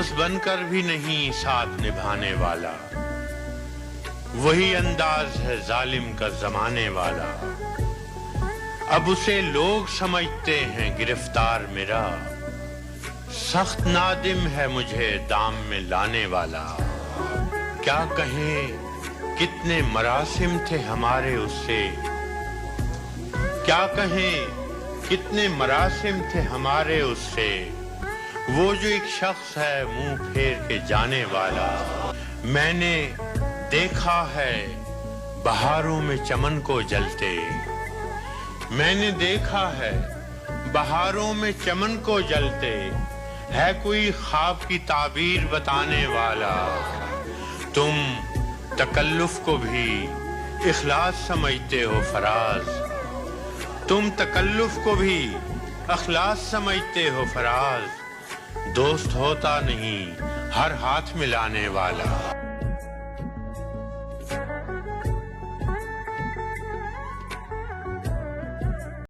دوست بن کر بھی نہیں ساتھ نبھانے والا، وہی انداز ہے ظالم کا زمانے والا۔ اب اسے لوگ سمجھتے ہیں گرفتار میرا، سخت نادم ہے مجھے دام میں لانے والا۔ کیا کہیں کتنے مراسم تھے ہمارے اس سے، کیا کہیں کتنے مراسم تھے ہمارے اس سے، وہ جو ایک شخص ہے منہ پھیر کے جانے والا۔ میں نے دیکھا ہے بہاروں میں چمن کو جلتے، میں نے دیکھا ہے بہاروں میں چمن کو جلتے، ہے کوئی خواب کی تعبیر بتانے والا۔ تم تکلف کو بھی اخلاص سمجھتے ہو فراز، تم تکلف کو بھی اخلاص سمجھتے ہو فراز، دوست ہوتا نہیں ہر ہاتھ ملانے والا۔